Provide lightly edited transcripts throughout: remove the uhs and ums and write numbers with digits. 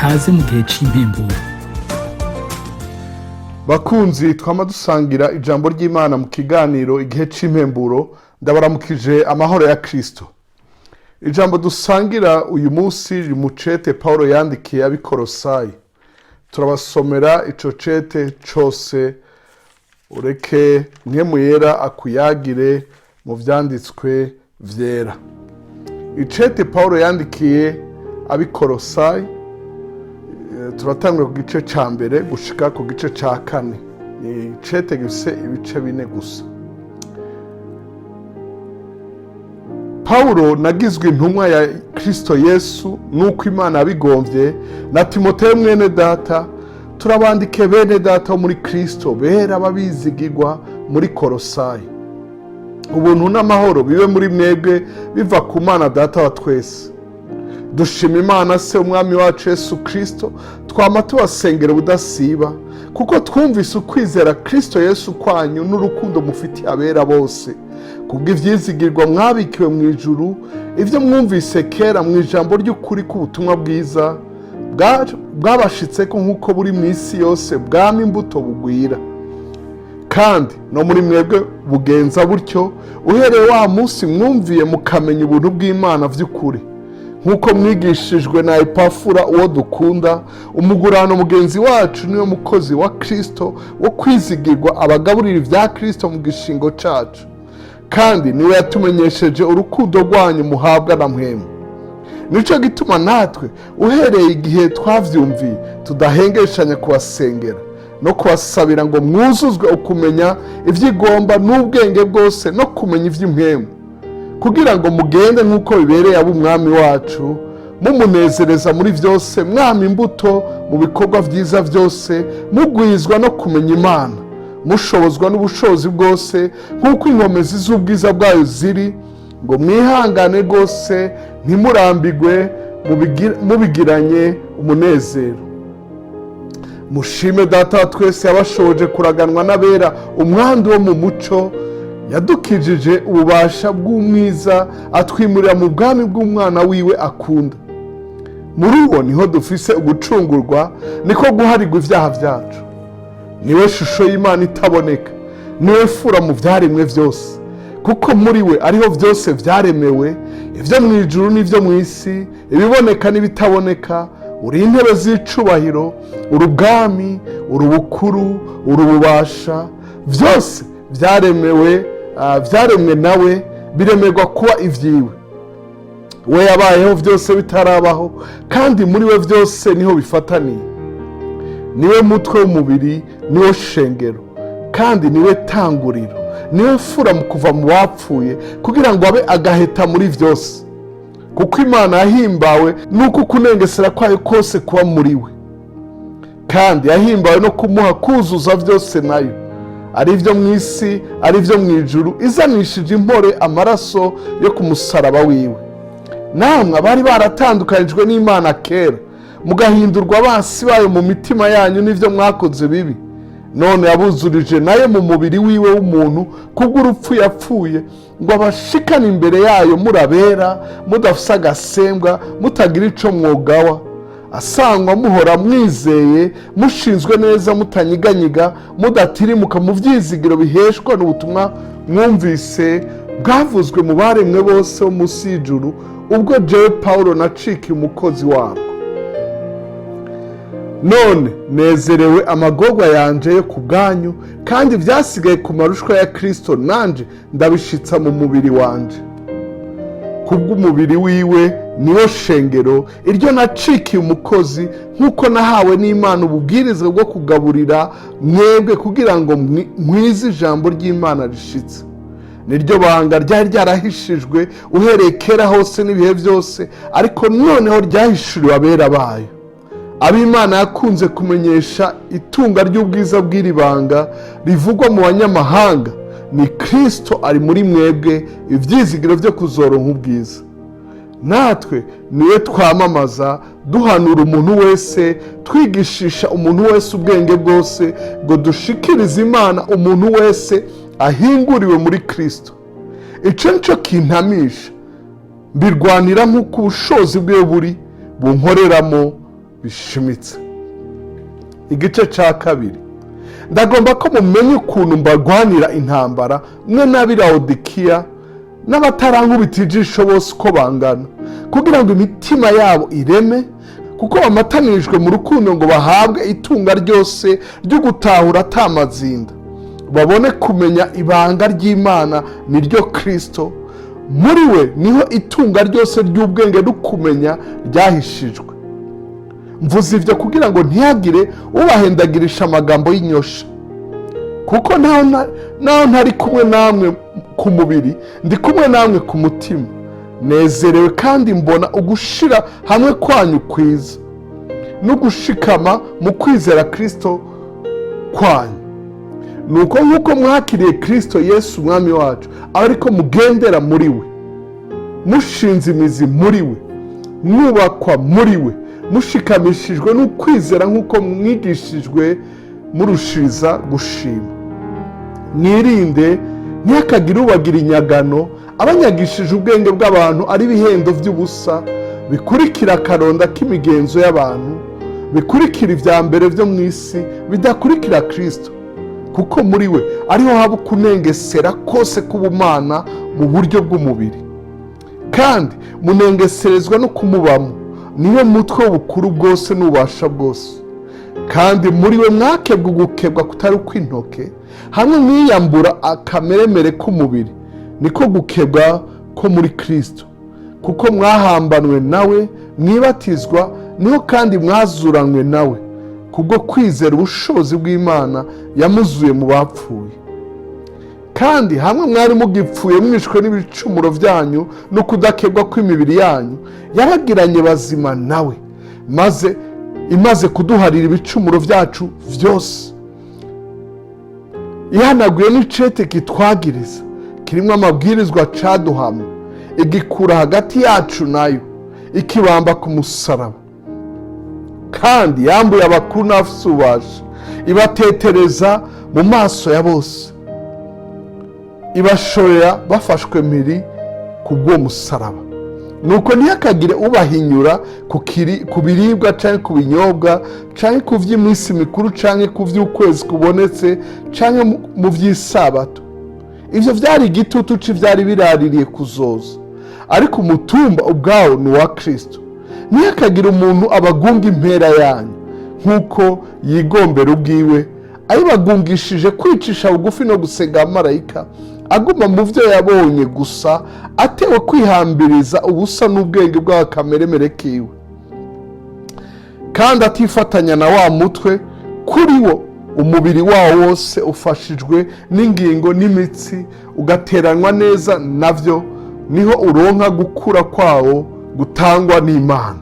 kaze mu gihe cy'impemburo. Bakunzi twama dusangira ijambo ry'Imana mu kiganiro igihe cy'impemburo, ndabaramukije amahoro ya Kristo. Ijambo dusangira uyu munsi riri mu cete Paulo yandikiye ab'Ikolosayi. Turabasomera ico cete cose, ureke Mpwemu Yera akuyagire mu vyanditswe vyera. Icete Paulo yandikiye ab'Ikolosayi, turatangura ku gice ca mbere gushika ku gice ca kane. Ni icete gifise ibice bine gusa. Paulo nagizwe intumwa ya Kristo Yesu nuko Imana yabigomvye, na Timoteyo mwene data, turabandike bene data muri Kristo bera babizigirwa muri Kolosayi. Ubuntu n'amahoro bibe muri mwebwe biva ku Mana Data wa twese. Dushima Imana se umwami wacu Yesu Kristo, twama tubasengera ubudasiba, kuko twumvise ukwizera Kristo Yesu kwanyu n'urukundo mufitiye abera bose. Kubw'ivyizigirwa mwabikiwe mu ijuru, ivyo mwumvise kera mu ijambo ry'ukuri k'ubutumwa bwiza, bwabashitseko nk'uko buri mu isi yose bwama imbuto bugwira. Kandi no muri mwebwe bugenza butyo, uhereye wa munsi mwumviye mukamenya ubuntu bw'Imana vy'ukuri. Nk'uko mwigishijwe na Epafura uwo dukunda, umugurano mugenzi wacu niwe mukozi wa Kristo wo kwizigirwa abagaburira ivya Kristo mu gishingo cacu. Kandi niwe yatumenyesheje urukundo rwanyu muhabwa na Mpwemu. Nico gituma natwe uhereye igihe twavyumviye tudahengeshanya kubasengera no kubasabira ngo mwuzuzwe ukumenya ivy'igomba n'ubwenge bwose no kumenya ivy'impwemu, kugira ngo mugende nk'uko bibereye ab'umwami wacu, mumunezereza muri vyose, mwama imbuto mu bikorwa vyiza vyose, mugwizwa no kumenya Imana, mushobozwa n'ubushobozi bwose nk'uko inkomezi z'ubwiza bwayo ziri, ngo mwihangane rwose ntimurambigwe, mubigiranye umunezero. Mushime Data wa twese yabashoboje kuraganwa n'abera umwandu wo mu muco, yadukijije ububasha bw'umwiza, atwimurira mu bwami bw'umwana wiwe akunda. Muri uwo niho dufise ugucungurwa, niko guharigwa ivyaha vyacu. Niwe shusho y'Imana itaboneka, niwe fura mu vyaremwe vyose, kuko muri we ariho vyose vyaremewe, ivyo mw'ijuru n'ivyo mw'isi, ibiboneka n'ibitaboneka. Uri intebe z'icubahiro, uri ubwami, uri ubukuru, uri ububasha, vyose vyaremwe nawe, biremerwa kuba ivyiwe. We yabayeho vyose bitarabaho, kandi muri we vyose niho bifataniye. Niwe mutwe w'umubiri, niwe shengero, kandi niwe tanguriro, niwe fura mu kuva mu bapfuye, kugira ngo abe agaheta muri vyose. Kuko Imana yahimbawe nuko kunengesera kwayo kose kuba muri we, kandi yahimbawe no kumuha kuzuza vyose nayo, ari vyo mw'isi ari vyo mw'ijuru, izanishije impore amaraso yo ku musaraba wiwe. Namwe abari baratandukanijwe n'Imana kera, mugahindurwa abansi bayo mu mitima yanyu n'ivyo mwakoze bibi, none yabuzurije nayo mu mubiri wiwe w'umuntu kubw'urupfu yapfuye, ngo abashikane imbere yayo murabera, mudafise agasembwa, mutagira ico mwogawa, asangwa muhora mwizeye, mushinzwe neza, mutanyiganyiga, mudatirimuka mu vyizigiro biheshwa n'ubutumwa mwumvise, bwavuzwe mu baremwe bose bo musi y'ijuru, ubwo jewe Paulo nacikiye umukozi wabo. None nezerewe amagorwa yanje yo ku bwanyu, kandi vyasigaye ku marushwa ya Kristo nanje ndabishitsa mu mubiri wanje. Kubw'umubiri wiwe niwo shengero, iryo nacikiye umukozi, nk'uko nahawe n'Imana ububwiriza bwo kugaburira mwebwe, kugira ngo mwize ijambo ry'Imana rishitse. Niryo banga ryari ryarahishijwe uhereye kera hose n'ibihe vyose, ariko noneho ryahishuriwe abera bayo. Ab'Imana yakunze kumenyesha itunga ry'ubwiza bw'iri banga rivugwa mu banyamahanga, ni Kristo ari muri mwebwe, ivyizigiro vyo kuzoronka ubwiza. Natwe niwe twamamaza, duhanura umuntu wese, twigishisha umuntu wese ubwenge bwose, ngo dushikirize Imana umuntu wese ahinguriwe muri Kristo. Ico nico kintamisha, mbirwanira nk'uko ubushobozi bwe buri bunkoreramo, bishimitse. Igice cya kabiri, ndagomba ko mumenya ukuntu mbarwanira intambara mwe n'ab'i Lawodikiya n'abatarankubita ijisho bose uko bangana, kugira ngo imitima yabo ireme, kuko bamatanijwe mu rukundo ngo bahabwe itunga ryose ryo gutahura atamazinda, babone kumenya ibanga ry'Imana niryo Kristo. Muri we niho itunga ryose ry'ubwenge no kumenya ryahishijwe. Mvuze ivyo kugira ngo ntihagire ubahendagirisha amagambo y'inyosha, kuko naho ntari kumwe namwe ku mubiri, ndi kumwe namwe ku mutima, nezerewe kandi mbona ugushira hamwe kwanyu kwiza no gushikama mu kwizera Kristo kwanyu. Nuko nk'uko mwakiriye Kristo Yesu umwami wacu, ariko mugendera muri we, mushinze imizi muri we, mwubakwa muri we, mushikamishijwe n'ukwizera nk'uko mwigishijwe, murushiriza gushima. Mwirinde ntihakagire ubagira inyagano, abanyagishije ubwenge bw'abantu ari ibihendo by'ubusa, bikurikira akaronda k'imigenzo y'abantu, bikurikira ibya mbere byo mu isi, bidakurikira Kristo. Kuko muri we ariho haba kunengesera kose k'ubumana mu buryo bw'umubiri, kandi munengeserezwa no kumubamo, niwe mutwe w'ubukuru bwose n'ububasha bwose. Kandi muri we mwakebwa ugukebwa kutari ukw'intoke, hamwe mwiyambura akameremere k'umubiri, niko gukebwa ko muri Kristo. Kuko mwahambanwe nawe mwibatizwa, niho kandi mwazuranywe nawe, kubwo kwizera ubushobozi bw'Imana yamuzuye mu bapfuye. Kandi hamwe mwari mugipfuye mwishwe n'ibicumuro byanyu no kudakebwa kw'imibiri yanyu, yaragiranye bazima nawe, maze imaze kuduharira ibicumuro byacu byose, ihanaguye n'icete kitwagiriza kirimo amabwirizwa caduhamwe, igikura hagati yacu nayo, ikibamba ku musaraba. Kandi yambuye abakuru n'abafise ububasha, ibatetereza mu maso ya bose, ibashorera bafashwe mpiri ku bw'uwo musaraba. Nuko ntihakagire ubahinyura ku biribwa canke ku binyobwa, canke ku vy'iminsi mikuru, canke ku vy'ukwezi kubonetse, canke mu vy'isabato. Ivyo vyari igitutu c'ivyari biraririye kuzoza, ariko umutumba ubwawo ni uwa Kristo. Ntihakagire umuntu abagunga impera yanyu nk'uko yigombera ubwiwe, ayibagungishije kwicisha bugufi no gusenga abamarayika, aguma mu vyo yabonye gusa, atewe kwihambiriza ubusa n'ubwenge bw'akameremere kiwe, kandi atifatanya na wa mutwe, kuri wo umubiri wawo wose ufashijwe n'ingingo n'imitsi, ugateranwa neza navyo, niho uronka gukura kwawo gutangwa n'Imana.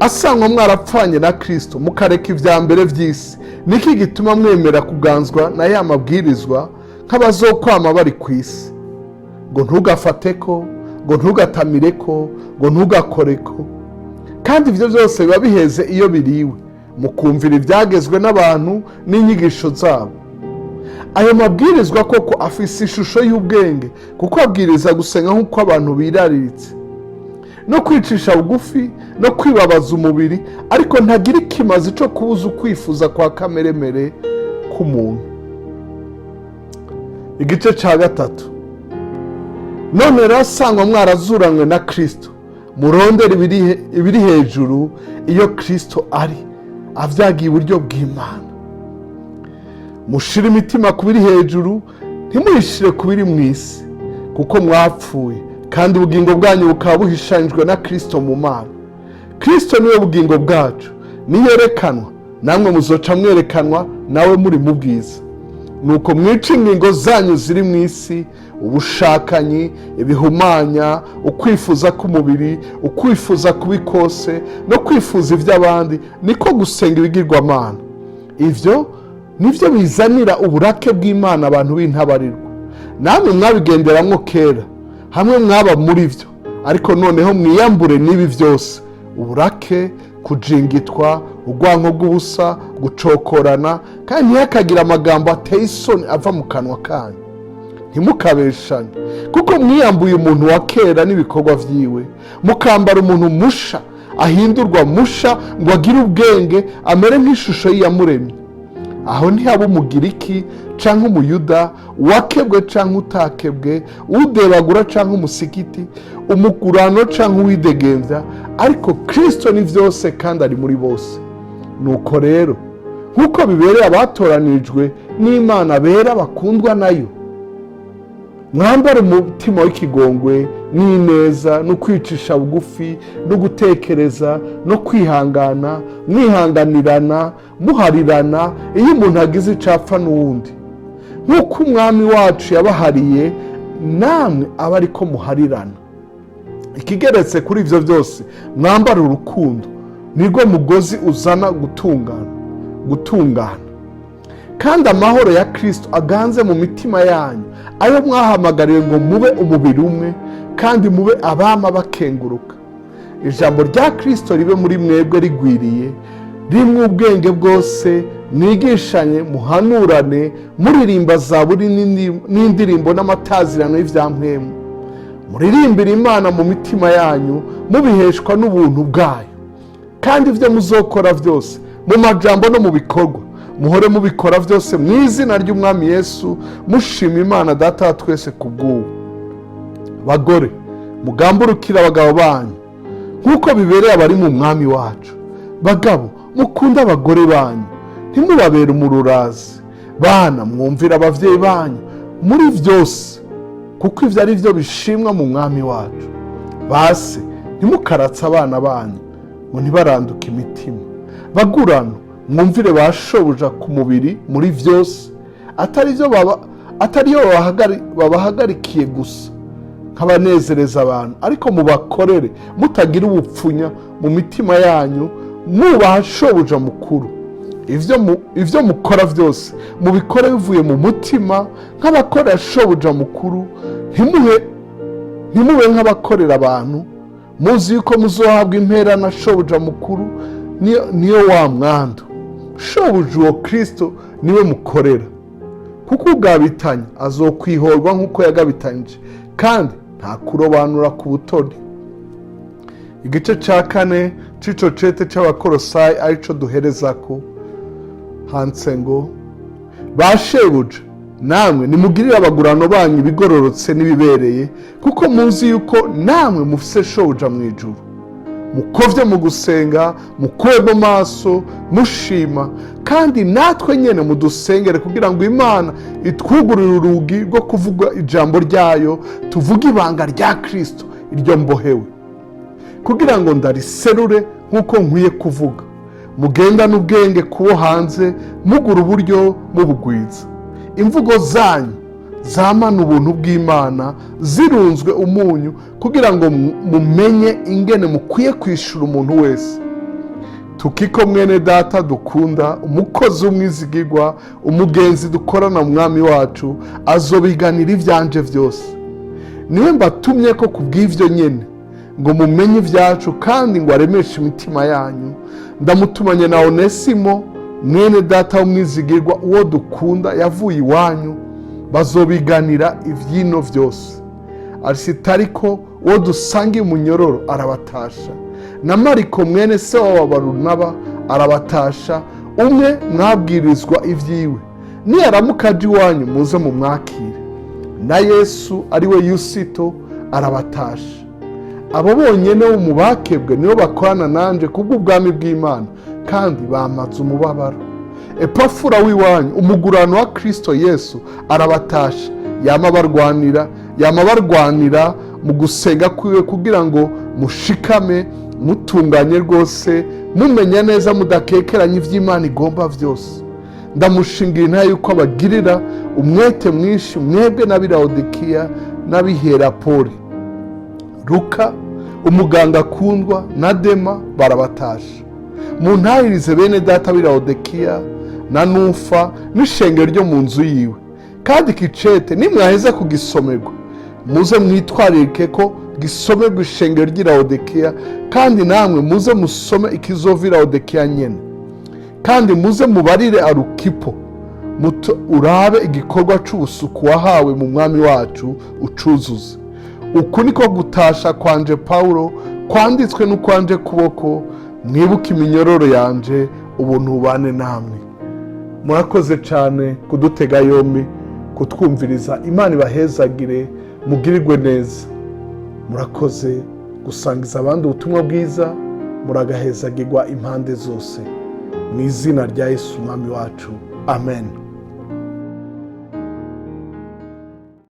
Asangwa mwarapfanye na Kristo, mukareka ivya mbere vy'isi, niki gituma mwemera kuganzwa na ya mabwirizwa nk'abazokwama bari ku isi, ngo ntugafateko, ngo ntugatamireko, ngo ntugakoreko. Kandi ivyo byose biba biheze iyo biriwe, mukumvira ivyagezwe n'abantu n'inyigisho zabo. Ayo mabwirizwa koko afise ishusho y'ubwenge, kuko abwiriza gusenga nk'uko abantu birariritse, no kwicisha bugufi, no kwibabaza umubiri, ariko ntagira ikimazi co kubuza ukwifuza kwa kameremere k'umuntu. Igice ca gatatu, none rasangwa mwarazuranywe na Kristo, murondera ibiri hejuru, iyo Kristo ari avyagiye iburyo bw'Imana. Mushire imitima ku biri hejuru, ntimuyishire ku biri mw'isi, kuko mwapfuye, kandi ubugingo bwanyu bukaba buhishanijwe na Kristo mu Mana. Kristo niwe bugingo bwacu, niyerekanwa namwe muzoca mwerekanwa nawe muri mu bwiza. Nuko mwice ingingo zanyu ziri mw'isi, ubushakanyi, ibihumanya, ukwifuza k'umubiri, ukwifuza kubi kose, no kwifuza ivy'abandi, niko gusenga ibigirwamana. Ivyo nivyo bizanira uburake bw'Imana abantu b'intabarirwa. Namwe mwabigenderamwo kera, hamwe mwaba muri vyo, ariko noneho mwiyambure n'ibi vyose: uburake, kujingitwa, urwanko rw'ubusa, gucokorana, kandi ntihakagira amagambo ateye isoni ava mu kanwa kanyu. Ntimukabeshanye, kuko mwiyambuye umuntu wa kera n'ibikorwa vyiwe, mukambara umuntu musha ahindurwa musha ngo agire ubwenge amere nk'ishusho y'iyamuremye. Aho ntihaba umugiriki canke umuyuda, uwakebwe canke utakebwe, udebagura canke umusikiti, umugurano canke uwidegembya, ariko Kristo ni vyose kandi ari muri bose. Nuko rero nk'uko bibereye abatoranijwe n'Imana bera bakundwa nayo, mwambare umutima w'ikigongwe n'ineza no kwicisha bugufi no gutekereza no kwihangana, mwihanganirana, muharirana iyo umuntu agize icapfa n'uwundi. Nk'uko umwami wacu yabahariye, namwe aba ariko muharirana. Ikigeretse kuri ivyo byose, mwambare urukundo, nirwo mugozi uzana gutungana. Kandi amahoro ya Kristo aganze mu mitima yanyu, ayo mwahamagariwe ngo mube umubiri umwe kandi mube abama bakenguruka. Ijambo rya Kristo ribe muri mwebwe rigwiriye, rimwe ubwenge bwose, mwigishanye, muhanurane, muririmba zaburi n'indirimbo n'amatazirano y'ivyampwemu. Muririmbira Imana mu mitima yanyu, mubiheshwa n'ubuntu bwayo. Kandi ivyo muzokora vyose, mu majambo no mu bikorwa, muhore mubikora vyose mu izina ry'Umwami Yesu, mushima Imana Data wa twese kubw'uwo. Bagore, mugamburukire abagabo banyu nk'uko bibereye abari mu Mwami wacu. Bagabo, mukunda abagore banyu, ntimubabere umururazi. Bana, mwumvira abavyeyi banyu muri vyose, kuko ivyo ari vyo bishimwa mu Mwami wacu. Base, ntimukaratse abana banyu ngo ntibaranduke imitima. Bagurano, mwumvire ba shobuja ku mubiri muri vyose, atariyo babahagarikiye gusa nk'abanezereza abantu, ariko mubakorere mutagira ubupfunya mu mitima yanyu, mubaha shobuja mukuru. Ivyo mukora vyose mubikore bivuye mu mutima nk'abakorera shobuja mukuru. Ntimube nk'abakorera abantu, muzi yuko muzohabwa impera na shobuja mukuru, niyo wa mwandu. Shobuja uwo Kristo niwe mukorera, kuko ugabitanya azokwihorwa nk'uko yagabitanyije, kandi nta kurobanura ku butoni. Igice ca 4 c'ico cete c'Abakolosayi arico duherezako handitse ngo, bashebuja namwe nimugirire abagurano banyu ibigororotse n'ibibereye, kuko muzi yuko namwe mufise shobuja mu ijuru. Mukovye mu gusenga, mukube mu maso, mushima, kandi natwe nyene mudusengere kugira ngo Imana itwugurire urugi rwo kuvuga ijambo ryayo, tuvuge ibanga rya Kristo iryo mbohewe, kugira ngo ndariserure nk'uko nkwiye kuvuga. Mugendane ubwenge kubo hanze, mugura uburyo mubugwiza. Imvugo zanyu zamana ubuntu bw'Imana, zirunzwe umunyu, kugira ngo mumenye ingene mukwiye kwishura umuntu wese. Tukiko mwene data dukunda, umukozi w'umwizigirwa, umugenzi dukorana mu Mwami wacu, azobiganira ivyanje vyose. Niwe mbatumye ko kubw'ivyo nyene ngo mumenye ivyacu, kandi ngo aremeshe imitima yanyu. Ndamutumanye na Onesimo mwene data w'umwizigirwa, uwo dukunda, yavuye iwanyu, bazobiganira ivyino vyose. Arisitariko uwo dusangiye umunyororo arabatasha, na Mariko mwene se wa Barunaba arabatasha, umwe mwabwirizwa ivyiwe. Niyaramuka aje iwanyu muze mumwakire. Na Yesu ari we Yusito arabatasha. Abo bonyene bo mu bakebwe nibo bakorana nanje kubw'ubwami bw'Imana, kandi bamaze umubabaro. Epafura w'iwanyu, umugurano wa Kristo Yesu, arabatasha. Yama barwanira mu gusenga kwiwe, kugira ngo mushikame mutunganye rwose, mumenya neza mudakekeranya ivy'Imana igomba vyose. Ndamushingira intahe yuko abagirira umwete mwinshi mwebwe n'ab'i Laodikiya n'ab'i Hierapoli. Luka, umuganga akundwa, na Dema barabatasha. Muntahirize bene data b'i Laodikiya na Nufa n'ishengero ryo mu nzu yiwe. Kandi kicete nimwaheza kugisomerwa, muze mwitwarike ko gisomerwa ishengero ry'i Laodikiya, kandi namwe muze musome ikizova i Laodikiya nyene. Kandi muze mubarire Arukipo, urabe igikorwa c'ubusuku wahawe mu Mwami wacu ucuzuze. Uku niko gutasha kwanje Paulo kwanditswe n'ukwanje kuboko, mwibuke iminyororo yanje, ubuntu bubane namwe. Murakoze cyane kudutega yombi, kutwumviriza. Imana ibahezagire, mugirirwe neza. Murakoze gusangiza abandi ubutumwa bwiza, muragahezagirwa impande zose. Mu izina rya Yesu umwami wacu, amen.